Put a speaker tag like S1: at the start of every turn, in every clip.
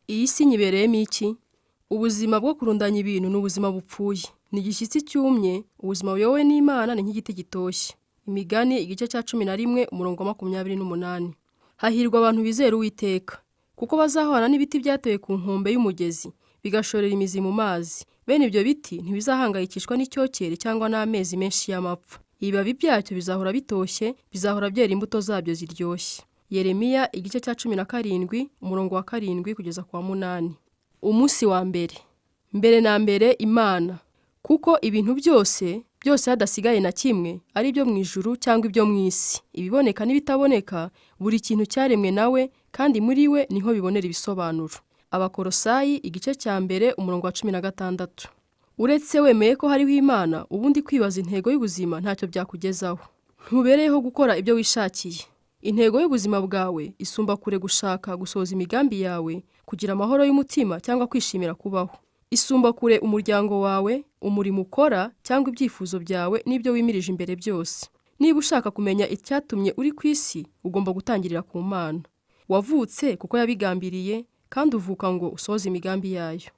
S1: Iyi si nyibereyemo iki? Ubuzima bwo kurundanya ibintu ni ubuzima bupfuye. Ni igishyitsi cyumye, ubuzima buyobowe n'Imana ni nk'igiti gitoshye. Imigani igice cya 11 umurongo wa 28. Hahirwa abantu bizera Uwiteka, kuko bazahwana n'ibiti byatewe ku nkombe y'umugezi, bigashorera imizi mu mazi. Bene ibyo biti ntibizahangayikishwa n'icyokere cyangwa n'amezi menshi y'amapfa. Ibibabi byacyo bizahora bitoshye, bizahora byera imbuto zabyo ziryoshye. Yeremiya igice cya 17 umurongo wa 7 kugeza kwa 8. Umunsi wa mbere. Mbere na mbere Imana, kuko ibintu byose hadasigaye na kimwe, ari ibyo mu ijuru cyangwa ibyo mu isi, ibiboneka n'ibitaboneka, buri kintu cyaremwe nawe, kandi muri we niho bibonera ibisobanuro. Abakolosayi igice cya mbere umurongo wa 16. Uretse wemeye ko hariho Imana, ubundi kwibaza intego y'ubuzima ntacyo byakugezaho. Ntubereyeho gukora ibyo wishakiye. Intego y'ubuzima bwawe isumba kure gushaka gusohoza imigambi yawe, kugira amahoro y'umutima cyangwa kwishimira kubaho. Isumba kure umuryango wawe, umurimo ukora cyangwa ibyifuzo byawe n'ibyo wimirije imbere byose. Niba ushaka kumenya icyatumye uri ku isi, ugomba gutangirira ku Mana. Wavutse kuko yabigambiriye, kandi uvuka ngo usohoze imigambi yayo.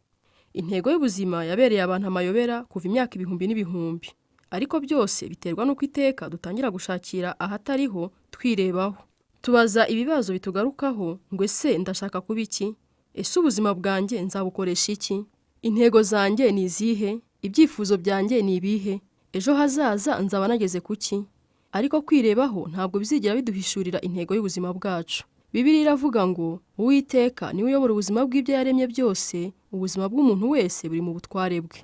S1: Intego y'ubuzima yabereye abantu amayobera kuva imyaka ibihumbi n'ibihumbi. Ariko byose biterwa n'uko iteka dutangira gushakira ahatariho twirebaho. Tubaza ibibazo bitugarukaho ngo ese ndashaka kuba iki? Ese ubuzima bwanjye nzabukoresha iki? Intego zanjye ni izihe? Ibyifuzo byanjye ni ibihe? Ejo hazaza nzaba nageze kuki? Ariko kwirebaho ntabwo bizigera biduhishurira intego y'ubuzima bwacu. Bibiliya iravuga ngo Uwiteka niwe uyobora ubuzima bw'ibyo yaremye byose, ubuzima bw'umuntu wese buri mu butware bwe.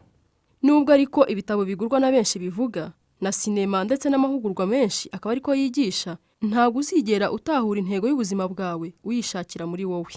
S1: Nubwo ariko ibitabo bigurwa na benshi bivuga, na sinema ndetse n'amahugurwa menshi akaba ariko yigisha, ntabwo uzigera utahura intego y'ubuzima bwawe uyishakira muri wowe.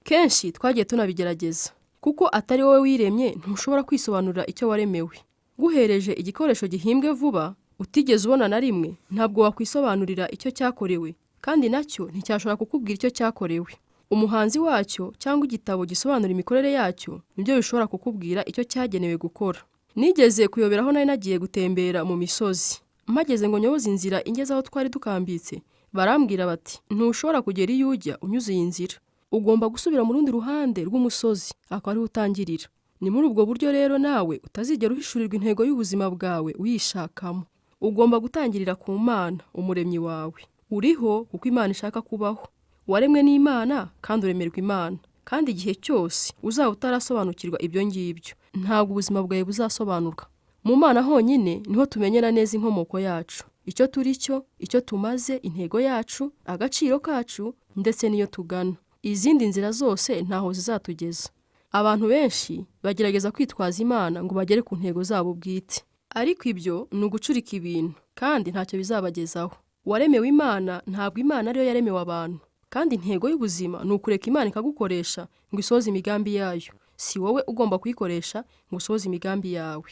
S1: Kenshi twagiye tunabigerageza, kuko atari wowe wiremye ntushobora kwisobanurira icyo waremewe. Guhereje igikoresho gihimbwe vuba, utigeze ubona na rimwe, ntabwo wakwisobanurira icyo cyakorewe, kandi nacyo nticyashobora kukubwira icyo cyakorewe. Umuhanzi wacyo cyangwa igitabo gisobanura imikorere yacyo nibyo bishobora kukubwira icyo cyagenewe gukora. Nigeze kuyoberaho nari nagiye gutembera mu misozi. Mpageze ngo nyoboze inzira ingeze aho twari dukambitse, barambwira bati ntushobora kugera iyo ujya unyuze iyi nzira. Ugomba gusubira mu rundi ruhande rw'umusozi, akaba ariho utangirira. Ni muri ubwo buryo rero nawe utazigera uhishurirwa intego y'ubuzima bwawe uyishakamo. Ugomba gutangirira ku Mana, umuremyi wawe. Uriho kuko Imana ishaka kubaho. Waremwe n'Imana kandi uremerwa Imana. Kandi igihe cyose uzaba utarasobanukirwa ibyo ngibyo, ntabwo ubuzima bwawe buzasobanuka. Mu Mana honyine niho tumenyera neza inkomoko yacu, icyo turi cyo, icyo tumaze, intego yacu, agaciro kacu, ndetse n'iyo tugana. Izindi nzira zose ntaho zizatugeza. Abantu benshi bagerageza kwitwaza Imana ngo bagere ku ntego zabo bwite. Ariko ibyo ni ugucurika ibintu, kandi ntacyo bizabagezaho. Waremewe Imana, ntabwo Imana ariyo yaremewe abantu. Kandi intego y'ubuzima ni ukureka Imana ikagukoresha ngo isohoze imigambi yayo. Si wowe ugomba kuyikoresha ngo usohoze imigambi yawe.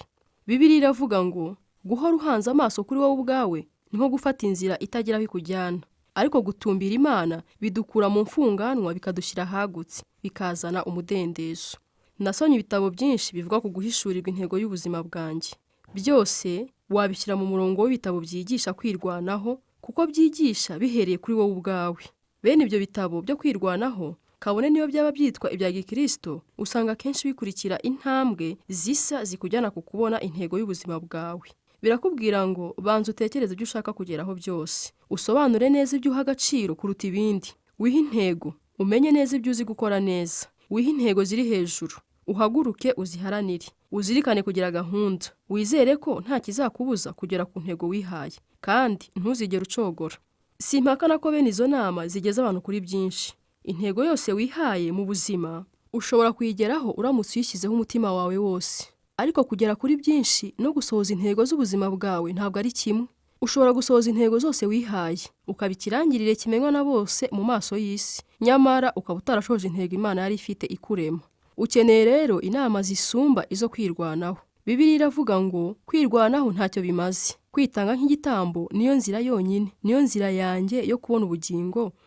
S1: Bibiliya iravuga ngo guhora uhanze amaso kuri wowe ubwawe ni nko gufata inzira itagira aho ikujyana. Ariko gutumbira Imana bidukura mu mfunganwa bikadushyira ahagutse, bikazana umudendezo. Nasomye ibitabo byinshi bivuga ku guhishurirwa intego y'ubuzima bwanjye. Byose wabishyira mu murongo w'ibitabo byigisha kwirwanaho, kuko byigisha bihereye kuri wowe ubwawe. Bene ibyo bitabo byo kwirwanaho, kabone niyo byaba byitwa ibya Gikristo, usanga kenshi bikurikira intambwe zisa zikujyana ku kubona intego y'ubuzima bwawe. Birakubwira ngo banza utekereze ibyo ushaka kugeraho byose. Usobanure neza ibyo uha agaciro kuruta ibindi. Wihe intego, umenye neza ibyo uzi gukora neza. Wihe intego ziri hejuru. Uhaguruke uziharanire. Uzirikane kugira gahunda. Wizere ko nta kizakubuza kugera ku ntego wihaye. Kandi ntuzigere ucogora. Simpakana ko bene izo nama zigeza abantu kuri byinshi. Intego yose wihaye mu buzima ushobora kuyigeraho uramutse uyishyizeho umutima wawe wose. Ariko kugera kuri byinshi no gusohoza intego z'ubuzima bwawe ntabwo ari kimwe. Ushobora gusohoza intego zose wihaye, ukaba ikirangirire kimenywa na bose mu maso y'isi, nyamara ukaba utarashoje intego Imana yari ifite ikurema. Ukeneye rero inama zisumba izo kwirwanaho. Bibiliya iravuga ngo kwirwanaho ntacyo bimaze. Kwitanga nk'igitambo niyo nzira yonyine, niyo nzira yanjye yo kubona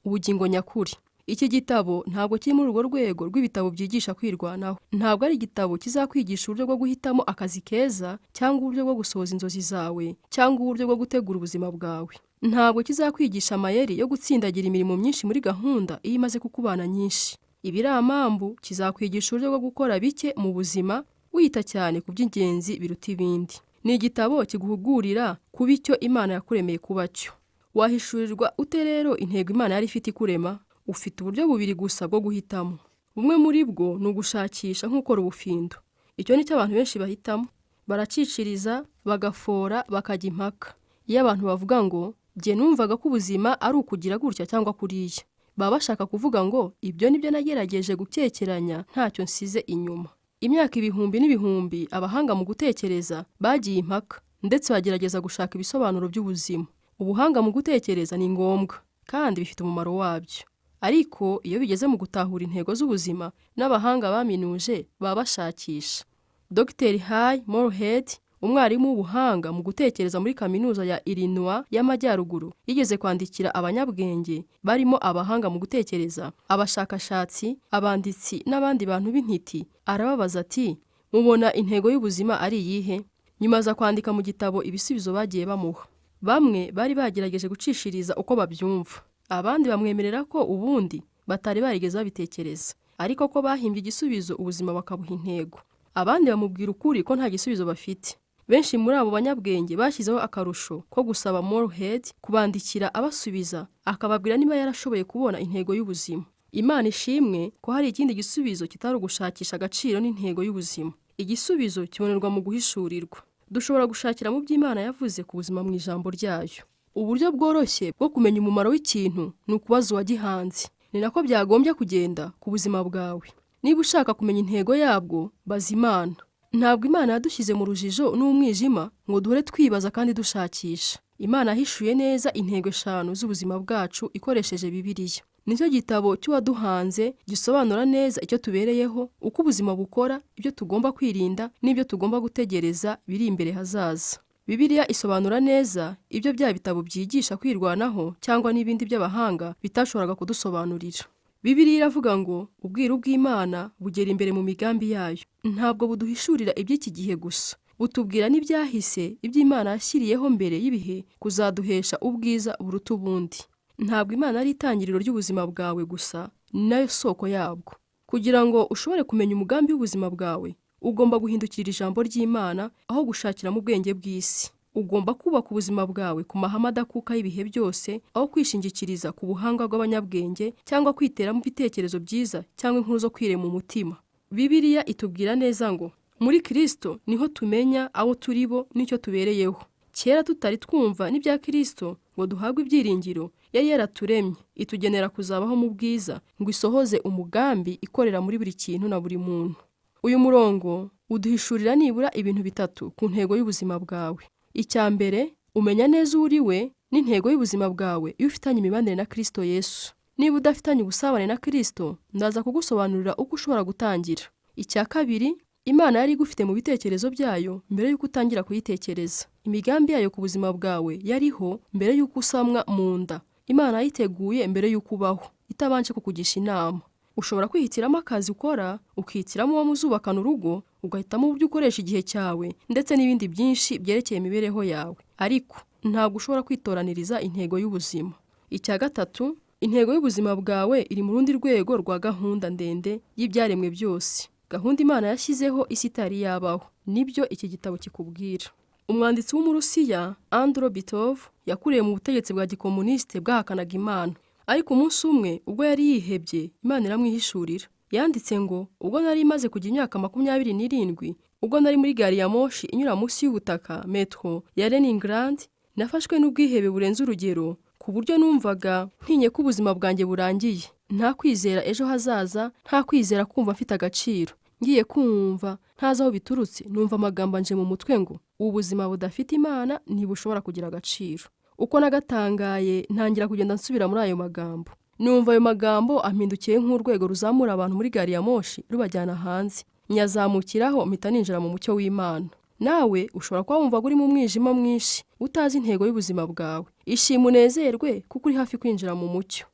S1: ubugingo nyakuri. Iki gitabo ntabwo kiri muri urwo rwego rw'ibitabo byigisha kwirwanaho. Ntabwo ari igitabo kizakwigisha uburyo bwo guhitamo akazi keza, cyangwa uburyo bwo gusohoza inzozi zawe, cyangwa uburyo bwo gutegura ubuzima bwawe. Ntabwo kizakwigisha amayeri yo gutsindagira imirimo myinshi muri gahunda iyo imaze kukubana nyinshi. ibiramambu kizakwigisha uburyo bwo gukora bike mu buzima wita cyane ku by'ingenzi biruta ibindi. Ni igitabo kiguhugurira kuba icyo Imana yakuremeye kuba cyo. Wahishurirwa ute rero intego Imana yari ifite ikurema? Ufite uburyo bubiri gusa bwo guhitamo. Bumwe muri bwo ni ugushakisha nk'ukora ubufindo. Icyo ni cyo abantu benshi bahitamo. Baraciciriza, bagafora, bakajya impaka. Iyo abantu bavuga ngo jye numvaga ko ubuzima ari ukugira gutya cyangwa kuriya, baba bashaka kuvuga ngo ibyo nibyo nagerageje gukekeranya ntacyo nsize inyuma. Imyaka ibihumbi n'ibihumbi abahanga mu gutekereza bagiye impaka ndetse bagerageza gushaka ibisobanuro by'ubuzima. Ubuhanga mu gutekereza ni ngombwa kandi bifite umumaro wabyo, ariko iyo bigeze mu gutahura intego z'ubuzima n'abahanga baminuje baba bashakisha. Dr. Hay Moorhead, umwarimu w'ubuhanga mu gutekereza muri kaminuza ya Illinois y'Amajyaruguru, yigeze kwandikira abanyabwenge barimo abahanga mu gutekereza, abashakashatsi, abanditsi n'abandi bantu b'intiti. Arababaza ati, mubona intego y'ubuzima ari iyihe? Nyuma aza kwandika mu gitabo ibisubizo bagiye bamuha. Bamwe bari bagerageje gucishiriza uko babyumva, abandi bamwemerera ko ubundi batari barigeze babitekereza, ariko ko bahimbye igisubizo ubuzima bakabuha intego. Abandi bamubwira ukuri ko nta gisubizo bafite. Benshi muri abo banyabwenge bashyizeho akarusho ko gusaba Moorhead kubandikira abasubiza, akababwira niba yarashoboye kubona intego y'ubuzima. Imana ishimwe ko hari ikindi gisubizo kitari ugushakisha agaciro n'intego y'ubuzima. Igisubizo kibonerwa mu guhishurirwa. Dushobora gushakira mu by'Imana yavuze ku buzima mu ijambo ryayo. Uburyo bworoshye bwo kumenya umumaro w'ikintu ni ukubaza uwagihanze. Ni nako byagombye kugenda ku buzima bwawe. Niba ushaka kumenya intego yabwo, baza Imana. Ntabwo Imana yadushyize mu rujijo n'umwijima ngo duhore twibaza kandi dushakisha. Imana yahishuye neza intego 5 z'ubuzima bwacu ikoresheje Bibiliya. Nicyo gitabo cy'uwaduhanze gisobanura neza icyo tubereyeho, uko ubuzima bukora, ibyo tugomba kwirinda n'ibyo tugomba gutegereza biri imbere hazaza. Bibiliya isobanura neza ibyo bya bitabo byigisha kwirwanaho cyangwa n'ibindi by'abahanga bitashoboraga kudusobanurira. Bibiliya iravuga ngo ubwiru bw'Imana bugera imbere mu migambi yayo. Ntabwo buduhishurira iby'iki gihe gusa, butubwira n'ibyahise iby'Imana yashyiriyeho mbere y'ibihe kuzaduhesha ubwiza buruta ubundi. Ntabwo Imana ari itangiriro ry'ubuzima bwawe gusa, ni nayo soko yabwo. Kugira ngo ushobore kumenya umugambi w'ubuzima bwawe, ugomba guhindukira ijambo ry'Imana aho gushakira mu bwenge bw'isi. Ugomba kubaka ubuzima bwawe ku mahame adakuka y'ibihe byose, aho kwishingikiriza ku buhanga bw'abanyabwenge cyangwa kwiteramo ibitekerezo byiza cyangwa inkuru zo kwirema umutima. Bibiliya itubwira neza ngo muri Kristo niho tumenya abo turi bo n'icyo tubereyeho. Kera tutari twumva n'ibya Kristo ngo duhabwe ibyiringiro, yari yaraturemye itugenera kuzabaho mu bwiza ngo isohoze umugambi ikorera muri buri kintu na buri muntu. Uyu murongo uduhishurira nibura ibintu 3 ku ntego y'ubuzima bwawe. Icya mbere, umenya neza uri we n'intego y'ubuzima bwawe iyo ufitanye imibanire na Kristo Yesu. Niba udafitanye ubusabane na Kristo, ndaza kugusobanurira uko ushobora gutangira. Icya kabiri, Imana yari igufite mu bitekerezo byayo mbere y'uko utangira kuyitekereza. Imigambi yayo ku buzima bwawe yariho mbere y'uko usamwa mu nda. Imana yiteguye mbere y'uko ubaho, itabanje kukugisha inama. Ushobora kwihitiramo akazi ukora, ukihitiramo uwo muzubakana urugo, ugahitamo uburyo ukoresha igihe cyawe ndetse n'ibindi byinshi byerekeye imibereho yawe. Ariko ntabwo ushobora kwitoraniriza intego y'ubuzima. Icya gatatu, intego y'ubuzima bwawe iri mu rundi rwego rwa gahunda ndende y'ibyaremwe byose. Gahunda Imana yashyizeho isi itari yabaho. Nibyo iki gitabo kikubwira. Umwanditsi w'Umurusiya Andrei Bitov yakuriye mu butegetsi bwa gikomuniste bwahakanaga Imana. Ariko umunsi umwe ubwo yari yihebye, Imana iramwihishurira. Yanditse ngo ubwo nari maze kugira imyaka 27, ubwo nari muri gari ya moshi inyura munsi y'ubutaka metro ya Leningrad, nafashwe n'ubwihebe burenze urugero ku buryo numvaga ntinye ko ubuzima bwanjye burangiye. Nta kwizera ejo hazaza, nta kwizera kumva mfite agaciro. Ngiye kumva ntazi aho biturutse, numva amagambo anje mu mutwe ngo ubuzima budafite Imana ntibushobora kugira agaciro. Uko nagatangaye ntangira kugenda nsubira muri ayo magambo. Numva ayo magambo ampindukiye nk'urwego ruzamura abantu muri gari ya moshi rubajyana hanze. Nyazamukiraho mpita ninjira mu mucyo w'Imana. Nawe ushobora kuba wumva uri mu mwijima mwinshi, utazi intego y'ubuzima bwawe. Ishima unezerwe kuko uri hafi kwinjira mu mucyo.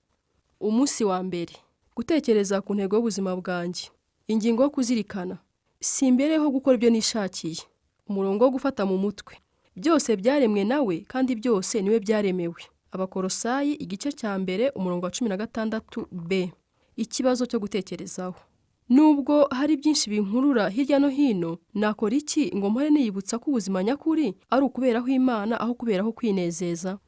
S1: Umunsi wa mbere, gutekereza ku ntego y'ubuzima bwanjye. Ingingo yo kuzirikana. Simbereho gukora ibyo nishakiye. Umurongo wo gufata mu mutwe. Byose byaremwe nawe kandi byose niwe byaremewe. Abakolosayi igice cya mbere umurongo wa 16b. Ikibazo cyo gutekerezaho. Nubwo hari byinshi binkurura hirya no hino, nakora iki ngo mpore niyibutsa ko ubuzima nyakuri ari ukuberaho Imana aho kuberaho kwinezeza?